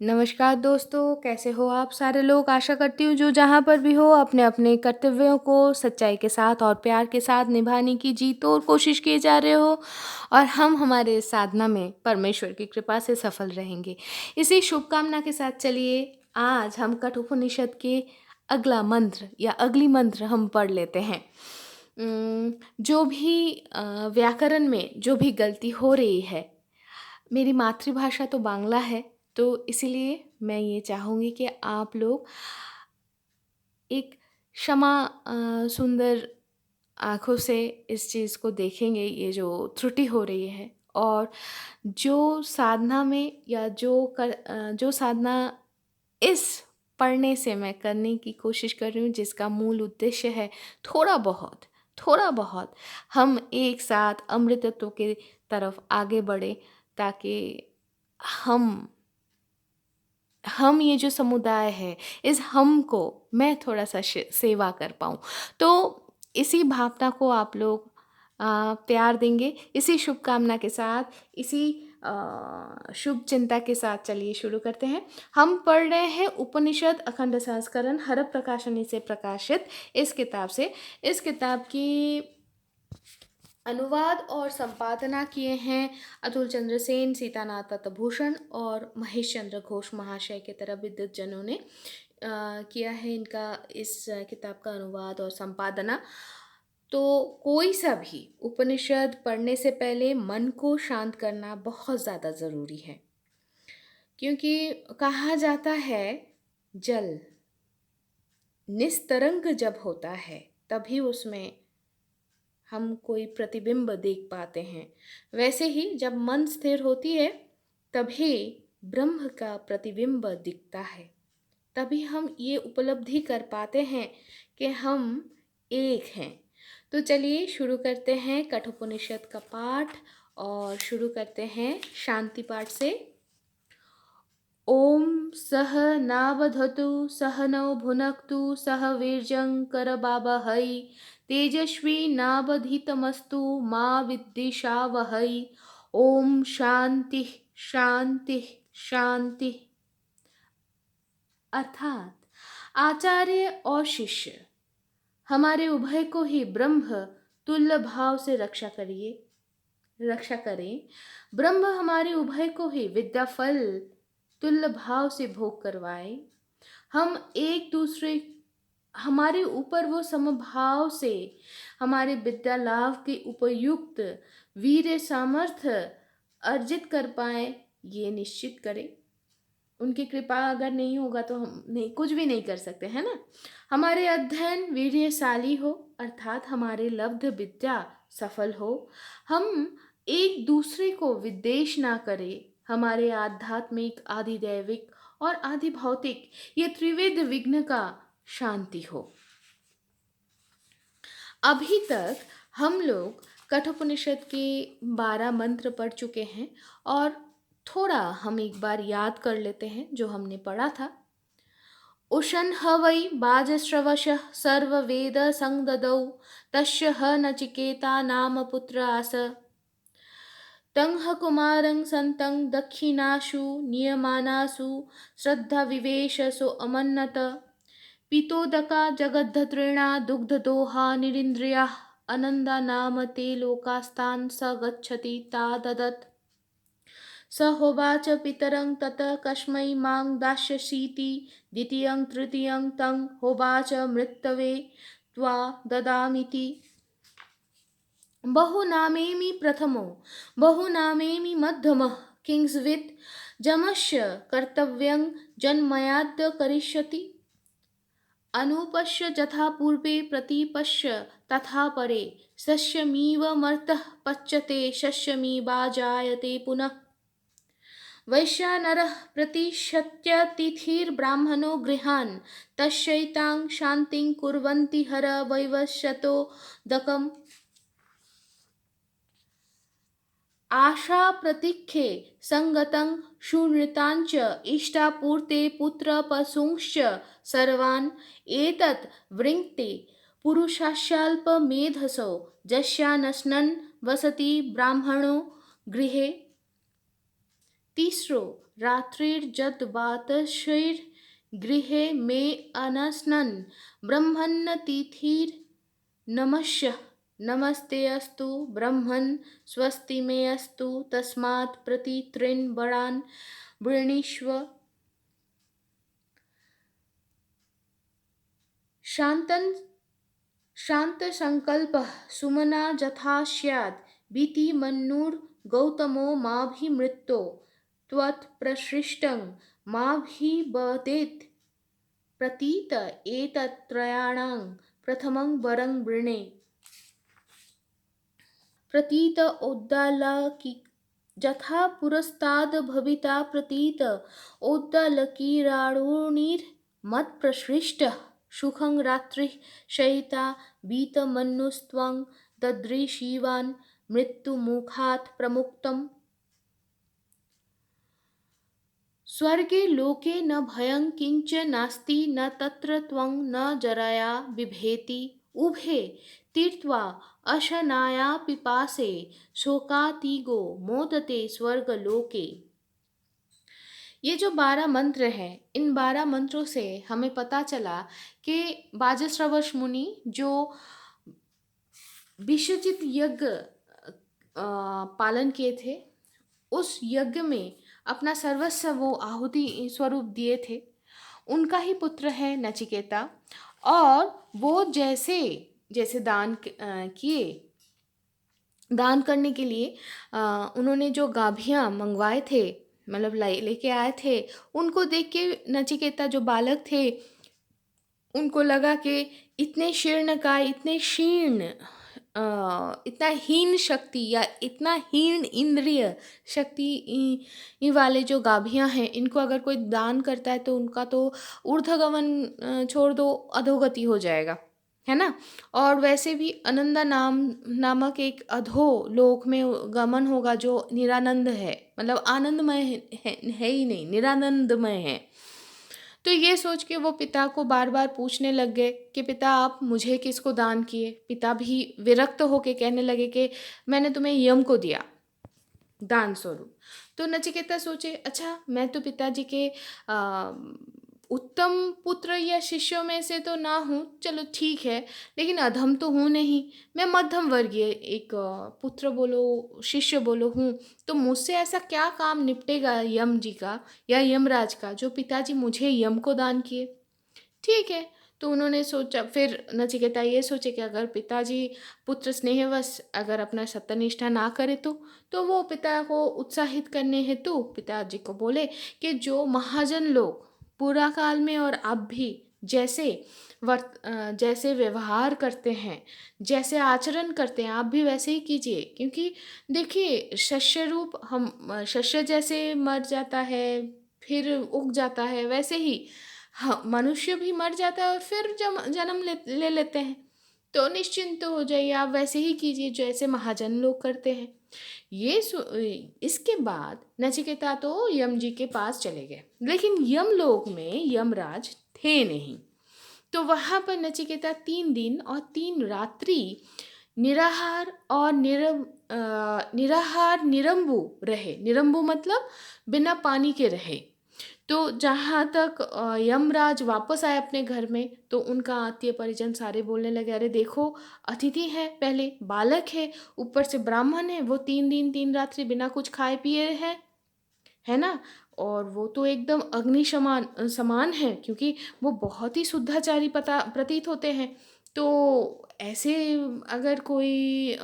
नमस्कार दोस्तों, कैसे हो आप सारे लोग? आशा करती हूँ जो जहाँ पर भी हो अपने अपने कर्तव्यों को सच्चाई के साथ और प्यार के साथ निभाने की जी तोड़ कोशिश किए जा रहे हो और हम हमारे इस साधना में परमेश्वर की कृपा से सफल रहेंगे। इसी शुभकामना के साथ चलिए आज हम कठोपनिषद के अगला मंत्र या अगली मंत्र हम पढ़ लेते हैं। जो भी व्याकरण में जो भी गलती हो रही है, मेरी मातृभाषा तो बांग्ला है, तो इसीलिए मैं ये चाहूँगी कि आप लोग एक सुंदर आँखों से इस चीज़ को देखेंगे, ये जो त्रुटि हो रही है और जो साधना में या जो साधना इस पढ़ने से मैं करने की कोशिश कर रही हूँ, जिसका मूल उद्देश्य है थोड़ा बहुत हम एक साथ अमृतत्व की तरफ आगे बढ़ें, ताकि हम हम ये जो समुदाय है, इस हम को मैं थोड़ा-सा सेवा कर पाऊँ। तो इसी भावना को आप लोग प्यार देंगे, इसी शुभकामना के साथ, इसी शुभ चिंता के साथ चलिए शुरू करते हैं। हम पढ़ रहे हैं उपनिषद अखंड संस्करण हर प्रकाशनी से प्रकाशित इस किताब से। इस किताब की अनुवाद और संपादना किए हैं अतुल चंद्र सेन, सीतानाथ तत्भूषण और महेश चंद्र घोष महाशय के तरह विद्वत जनों ने किया है इनका इस किताब का अनुवाद और संपादना। तो कोई सा भी उपनिषद पढ़ने से पहले मन को शांत करना बहुत ज़्यादा ज़रूरी है, क्योंकि कहा जाता है जल निस्तरंग जब होता है तभी उसमें हम कोई प्रतिबिंब देख पाते हैं। वैसे ही जब मन स्थिर होती है तभी ब्रह्म का प्रतिबिंब दिखता है। तभी हम ये उपलब्धि कर पाते हैं कि हम एक हैं। तो चलिए शुरू करते हैं कठोपनिषद का पाठ और शुरू करते हैं शांति पाठ से। ओम सह नावधतु सह नौ भुनक्तु सह वीर्यं करवावहै तेजस्वी नावधीतमस्तु मा विद्विषावहै। ओम शांति शांति शांति। अर्थात आचार्य और शिष्य हमारे उभय को ही ब्रह्म तुल्य भाव से रक्षा करें। ब्रह्म हमारे उभय को ही विद्या फल तुल्य भाव से भोग करवाए। हम एक दूसरे हमारे ऊपर वो समभाव से हमारे विद्या लाभ के उपयुक्त वीर सामर्थ्य अर्जित कर पाए, ये निश्चित करें। उनकी कृपा अगर नहीं होगा तो हम नहीं कुछ भी नहीं कर सकते, है ना। हमारे अध्ययन वीर्यशाली हो, अर्थात हमारे लब्ध विद्या सफल हो। हम एक दूसरे को विद्वेष ना करें। हमारे आध्यात्मिक आदि दैविक और आदि भौतिक ये त्रिविध विघ्न का शांति हो। अभी तक हम लोग कठोपनिषद के 12 मंत्र पढ़ चुके हैं और थोड़ा हम एक बार याद कर लेते हैं जो हमने पढ़ा था। उशन ह वै बाजश्रवशः सर्ववेद संददौ तस्य ह नचिकेता नाम पुत्र आस तं ह कुमारं सन्तं दक्षिणासु नियमानासु श्रद्धा विवेश सो अमन्नत पितोदका जगद्धतृणा दुग्धदोहा निरिन्द्रियाः अनन्दा नाम ते लोकास्तान् स गच्छति ता ददत्। स होवाच पितरं ततः कस्मै मां दास्यसीति द्वितीयं तृतीयं तं होवाच मृतवे त्वा ददामीति। बहुनामेमि प्रथमो बहुनामेमि मध्यमः किंग्स्वित् जमस्य कर्तव्यं जन्मयाद्य करिष्यति। अनुपश्य यथा पूर्वे प्रतिपश्य तथा परे शस्यमिव मर्तः पच्यते शस्यमिवाजायते पुनः। वैश्वानरः प्रतिशत्यतिथिर्ब्राह्मणो गृहान् तस्यैतां शान्तिं कुर्वन्ति हर वैवस्वतोदकम्। आशा प्रतीक्षे संगतं शून्यताञ्च इष्टापूर्ते पुत्रपशुंश्च सर्वान् एतत् वृङ्क्ते पुरुषास्याल्पमेधसो यस्यानश्नन् वसति ब्राह्मणो गृहे। तीसरो, रात्रिर्जद्वातशैर्गृहे मे अनश्नन् ब्रह्मण्यतिथिर् नमस्य नमस्ते अस्तु ब्रह्मन् स्वस्ति मे अस्तु तस्मात् प्रतित्रीन् वरान् वृणीष्व। शान्तन् शान्तसंकल्पः सुमना यथा स्यात् भीति मन्युर्गौतमो माभिमृतो त्वत्प्रसृष्टं माभिवदेत् प्रतीत एतत्त्रयाणां प्रथमं वरं वृणे। प्रतीत औद्दालकी यथा पुरस्ताद् भविता प्रतीत औद्दालकीराणुर्मत्प्रसृष्टः सुखं रात्रिः शयिता वीतमन्युस्त्वं ददृशिवान् मृत्युमुखात् प्रमुक्तम्। स्वर्गे लोके न भयं किंच नास्ति न तत्र त्वं न जरया बिभेति उभे तीर्त्वा अशनाया पिपासे शोकातिगो मोदते स्वर्गलोके। ये जो 12 मंत्र हैं, इन 12 मंत्रों से हमें पता चला कि बाजश्रवस मुनि जो विश्वजित यज्ञ पालन किए थे, उस यज्ञ में अपना सर्वस्व वो आहुति स्वरूप दिए थे, उनका ही पुत्र है नचिकेता। और वो जैसे जैसे किए, दान करने के लिए उन्होंने जो गाभियाँ मंगवाए थे, मतलब लेके आए थे, उनको देख के नचिकेता जो बालक थे, उनको लगा कि इतने शीर्ण काय, इतने क्षीण, इतना हीन शक्ति या इतना हीन इंद्रिय शक्ति वाले जो गाभियाँ हैं, इनको अगर कोई दान करता है तो उनका तो ऊर्ध्वगमन छोड़ दो, अधोगति हो जाएगा, है ना। और वैसे भी अनंदा नामक एक अधो लोक में गमन होगा जो निरानंद है, मतलब आनंदमय है ही नहीं, निरानंदमय है। तो ये सोच के वो पिता को बार बार पूछने लग गए कि पिता आप मुझे किसको दान किए। पिता भी विरक्त होके कहने लगे कि मैंने तुम्हें यम को दिया दान स्वरूप। तो नचिकेता सोचे, अच्छा मैं तो पिताजी के उत्तम पुत्र या शिष्यों में से तो ना हूँ, चलो ठीक है, लेकिन अधम तो हूँ नहीं, मैं मध्यम वर्गीय एक पुत्र बोलो, शिष्य बोलो हूँ। तो मुझसे ऐसा क्या काम निपटेगा यम जी का या यमराज का जो पिताजी मुझे यम को दान किए। ठीक है, तो उन्होंने सोचा, फिर नचिकेता ये सोचे कि अगर पिताजी पुत्र स्नेहवश अगर अपना सत्यनिष्ठा ना करे तो वो पिता को उत्साहित करने हेतु पिताजी को बोले कि जो महाजन लोग पूरा काल में और अब भी जैसे जैसे व्यवहार करते हैं, जैसे आचरण करते हैं, आप भी वैसे ही कीजिए। क्योंकि देखिए, शस्य रूप हम शस्य जैसे मर जाता है फिर उग जाता है, वैसे ही हाँ मनुष्य भी मर जाता है और फिर जन्म ले लेते हैं। तो निश्चिंत हो जाइए, आप वैसे ही कीजिए जैसे महाजन लोग करते हैं। इसके बाद नचिकेता तो यम जी के पास चले गए, लेकिन यमलोक में यमराज थे नहीं। तो वहाँ पर नचिकेता 3 दिन और 3 रात्रि निराहार निरंबु रहे। निरंबु मतलब बिना पानी के रहे। तो जहाँ तक यमराज वापस आए अपने घर में, तो उनका आत्मीय परिजन सारे बोलने लगे, अरे देखो, अतिथि है, पहले बालक है, ऊपर से ब्राह्मण है, वो 3 दिन 3 रात्रि बिना कुछ खाए पिए है ना। और वो तो एकदम अग्नि समान समान है, क्योंकि वो बहुत ही शुद्धाचारी प्रतीत होते हैं। तो ऐसे अगर कोई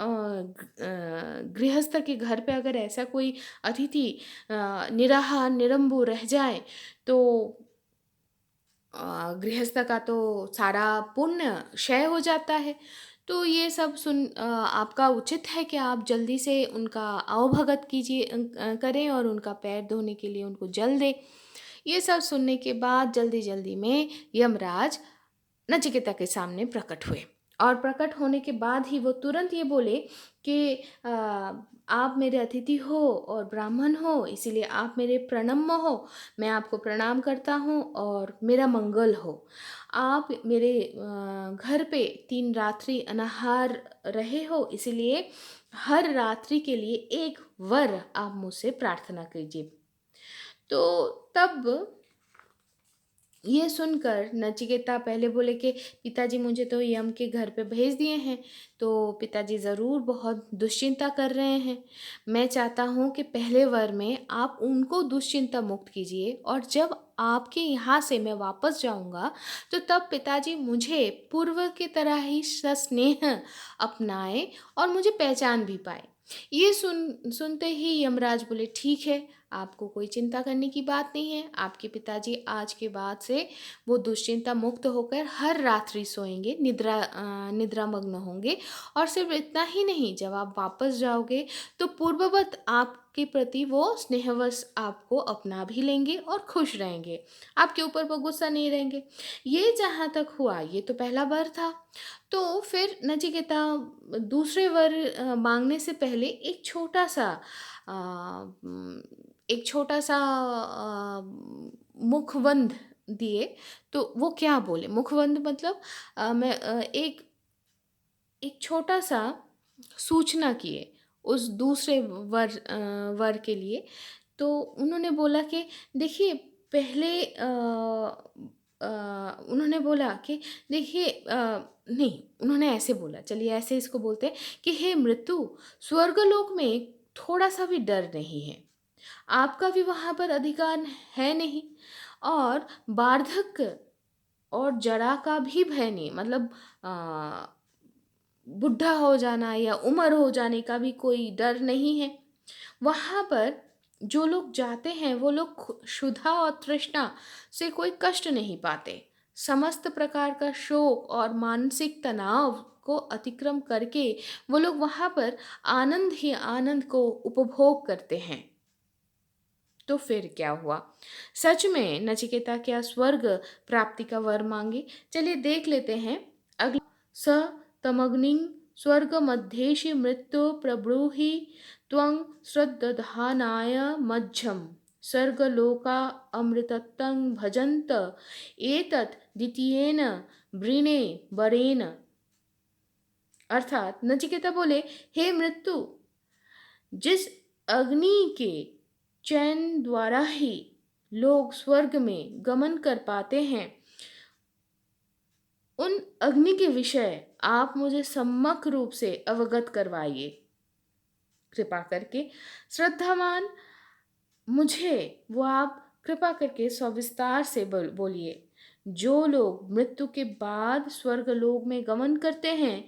गृहस्थ के घर पे अगर ऐसा कोई अतिथि निराहार निरंबु रह जाए तो गृहस्थ का तो सारा पुण्य क्षय हो जाता है। तो ये सब आपका उचित है कि आप जल्दी से उनका आवभगत कीजिए, करें और उनका पैर धोने के लिए उनको जल दें। ये सब सुनने के बाद जल्दी जल्दी में यमराज नचिकेता के सामने प्रकट हुए, और प्रकट होने के बाद ही वो तुरंत ये बोले कि आप मेरे अतिथि हो और ब्राह्मण हो, इसीलिए आप मेरे प्रणम्य हो, मैं आपको प्रणाम करता हूँ और मेरा मंगल हो। आप मेरे घर पे 3 रात्रि अनाहार रहे हो, इसीलिए हर रात्रि के लिए एक वर आप मुझसे प्रार्थना कीजिए। तो तब ये सुनकर नचिकेता पहले बोले कि पिताजी मुझे तो यम के घर पे भेज दिए हैं, तो पिताजी ज़रूर बहुत दुश्चिंता कर रहे हैं। मैं चाहता हूँ कि पहले वर में आप उनको दुश्चिंता मुक्त कीजिए, और जब आपके यहाँ से मैं वापस जाऊँगा, तो तब पिताजी मुझे पूर्व की तरह ही सस्नेह अपनाएँ और मुझे पहचान भी पाएँ। ये सुनते ही यमराज बोले, ठीक है, आपको कोई चिंता करने की बात नहीं है। आपके पिताजी आज के बाद से वो दुश्चिंता मुक्त होकर हर रात्रि सोएँगे, निद्रामग्न होंगे, और सिर्फ़ इतना ही नहीं, जब आप वापस जाओगे तो पूर्ववत आपके प्रति वो स्नेहवश आपको अपना भी लेंगे और खुश रहेंगे। आपके ऊपर वो गुस्सा नहीं रहेंगे। ये जहाँ तक हुआ, ये तो पहला वर था। तो फिर नचिकेता दूसरे वर माँगने से पहले अ, उम, एक छोटा-सा मुखबंध दिए। तो वो क्या बोले? मुखबंध मतलब एक एक छोटा-सा सूचना किए उस दूसरे वर के लिए। तो उन्होंने बोला कि देखिए, पहले उन्होंने बोला कि देखिए, नहीं, उन्होंने ऐसे बोला, चलिए ऐसे इसको बोलते हैं कि हे मृत्यु, स्वर्गलोक में थोड़ा-सा भी डर नहीं है। आपका भी वहाँ पर अधिकार है नहीं, और वार्धक्य और जरा का भी भय नहीं, मतलब अ, बुढ़ा हो जाना या उम्र हो जाने का भी कोई डर नहीं है। वहाँ पर जो लोग जाते हैं, वो लोग क्षुधा और तृष्णा से कोई कष्ट नहीं पाते। समस्त प्रकार का शोक और मानसिक तनाव को अतिक्रम करके वो लोग वहाँ पर आनंद ही आनंद को उपभोग करते हैं। तो फिर क्या हुआ? सच में नचिकेता क्या स्वर्ग प्राप्ति का वर माँगे? चलिए देख लेते हैं। अगला, स तमग्निं स्वर्गमध्येषि मृत्युः प्रब्रूहि त्वं श्रद्दधानाय मह्यं सर्गलोका अमृतत्वं भजन्त एतत् द्वितीयेन वृणे वरेण। अर्थात नचिकेता बोले, हे मृत्यु, जिस अग्नि के चयन द्वारा ही लोग स्वर्ग में गमन कर पाते हैं, उन अग्नि के विषय आप मुझे सम्यक रूप से अवगत करवाइए, कृपा करके। श्रद्धावान मुझे वो आप कृपा करके सविस्तार से बोलिए। जो लोग मृत्यु के बाद स्वर्गलोक में गमन करते हैं,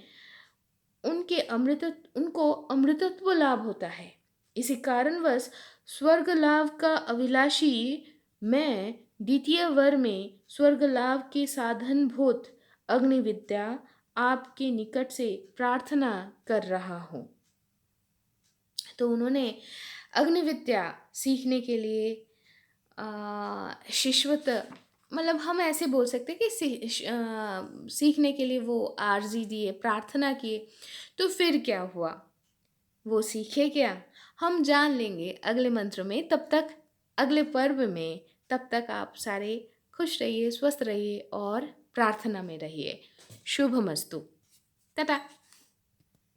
उनको अमृतत्व लाभ होता है। इसी कारणवश स्वर्ग लाभ का अभिलाषी मैं द्वितीय वर में स्वर्ग लाभ के साधनभूत अग्नि विद्या आपके निकट से प्रार्थना कर रहा हूँ। तो उन्होंने अग्नि विद्या सीखने के लिए शिश्वत, मतलब हम ऐसे बोल सकते हैं कि सीखने के लिए वो आर्जी दिए, प्रार्थना किए। तो फिर क्या हुआ? वो सीखे क्या? हम जान लेंगे अगले मंत्र में। तब तक, अगले पर्व में, तब तक आप सारे खुश रहिए, स्वस्थ रहिए और प्रार्थना में रहिए। शुभमस्तु। टाटा।